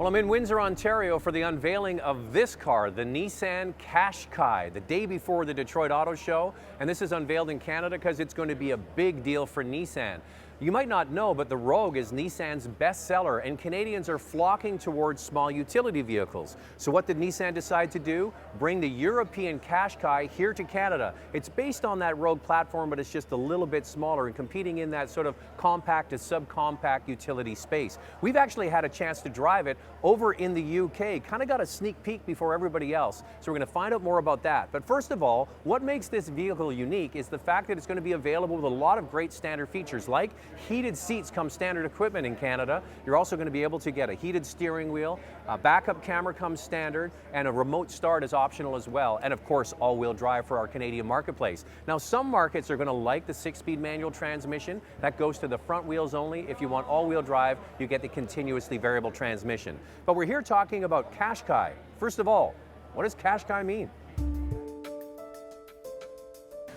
Well, I'm in Windsor, Ontario for the unveiling of this car, the Nissan Qashqai, the day before the Detroit Auto Show. And this is unveiled in Canada because it's going to be a big deal for Nissan. You might not know, but the Rogue is Nissan's best seller, and Canadians are flocking towards small utility vehicles. So what did Nissan decide to do? Bring the European Qashqai here to Canada. It's based on that Rogue platform, but it's just a little bit smaller and competing in that sort of compact to subcompact utility space. We've actually had a chance to drive it over in the UK, kind of got a sneak peek before everybody else. So we're going to find out more about that. But first of all, what makes this vehicle unique is the fact that it's going to be available with a lot of great standard features, like heated seats come standard equipment in Canada. You're also going to be able to get a heated steering wheel, a backup camera comes standard, and a remote start is optional as well. And of course, all-wheel drive for our Canadian marketplace. Now, some markets are going to like the 6-speed manual transmission. That goes to the front wheels only. If you want all-wheel drive, you get the continuously variable transmission. But we're here talking about Qashqai. First of all, what does Qashqai mean?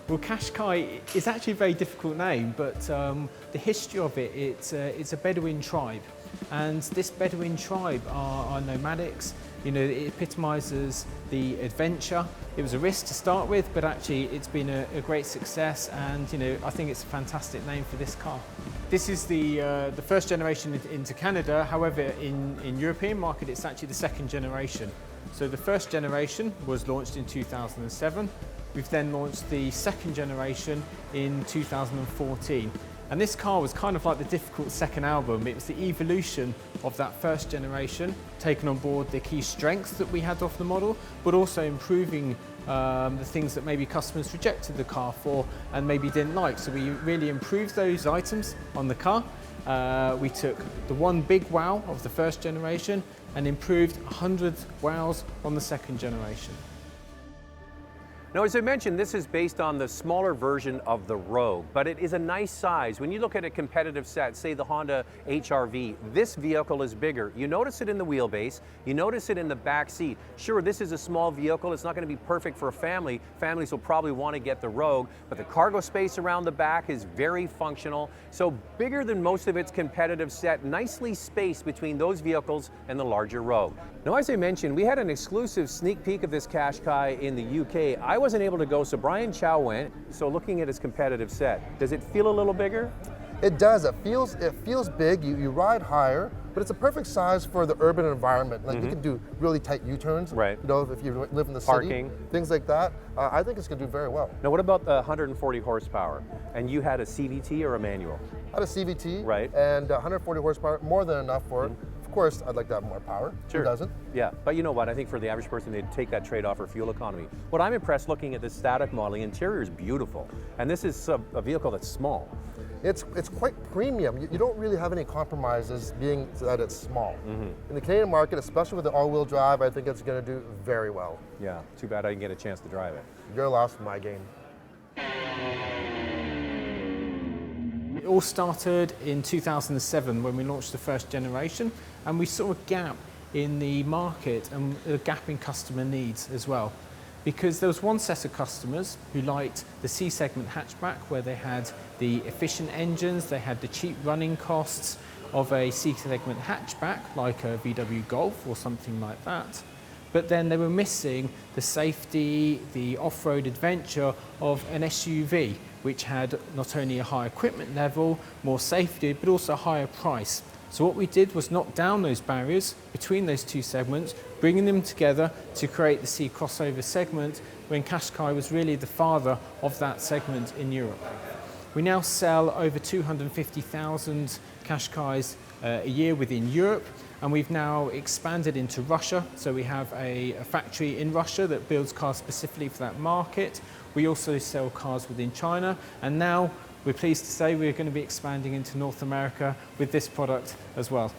Well, Qashqai is actually a very difficult name, but the history of it, it's a Bedouin tribe. And this Bedouin tribe are nomadics. You know, it epitomizes the adventure. It was a risk to start with, but actually it's been a great success, and you know, I think it's a fantastic name for this car. This is the first generation into Canada. However, in European market, it's actually the second generation. So the first generation was launched in 2007. We've then launched the second generation in 2014. And this car was kind of like the difficult second album. It was the evolution of that first generation, taking on board the key strengths that we had off the model, but also improving the things that maybe customers rejected the car for and maybe didn't like. So we really improved those items on the car. We took the one big wow of the first generation and improved 100 wows on the second generation. Now, as I mentioned, this is based on the smaller version of the Rogue, but it is a nice size. When you look at a competitive set, say the Honda HR-V, this vehicle is bigger. You notice it in the wheelbase, you notice it in the back seat. Sure, this is a small vehicle, it's not going to be perfect for a family. Families will probably want to get the Rogue, but the cargo space around the back is very functional. So bigger than most of its competitive set, nicely spaced between those vehicles and the larger Rogue. Now, as I mentioned, we had an exclusive sneak peek of this Qashqai in the UK. I wasn't able to go, so Brian Chow went. So looking at his competitive set, does it feel a little bigger? It does. It feels big. You ride higher, but it's a perfect size for the urban environment. Like you can do really tight U-turns. Right. You know, if you live in the Parking. city, things like that. I think it's going to do very well. Now, what about the 140 horsepower? And you had a CVT or a manual? I had a CVT. Right. And 140 horsepower, more than enough for it. Of course, I'd like to have more power. Sure. Who doesn't? Yeah, but you know what? I think for the average person, they'd take that trade-off for fuel economy. What I'm impressed looking at this static model, the interior is beautiful. And this is a vehicle that's small. It's quite premium. You don't really have any compromises being that it's small. In the Canadian market, especially with the all-wheel drive, I think it's going to do very well. Yeah, too bad I didn't get a chance to drive it. Your loss, my gain. It all started in 2007 when we launched the first generation, and we saw a gap in the market and a gap in customer needs as well. Because there was one set of customers who liked the C-segment hatchback, where they had the efficient engines, they had the cheap running costs of a C-segment hatchback like a VW Golf or something like that. But then they were missing the safety, the off-road adventure of an SUV, which had not only a high equipment level, more safety, but also a higher price. So what we did was knock down those barriers between those two segments, bringing them together to create the C crossover segment, when Qashqai was really the father of that segment in Europe. We now sell over 250,000 Qashqais a year within Europe, and we've now expanded into Russia. So we have a factory in Russia that builds cars specifically for that market. We also sell cars within China, and now we're pleased to say we're going to be expanding into North America with this product as well.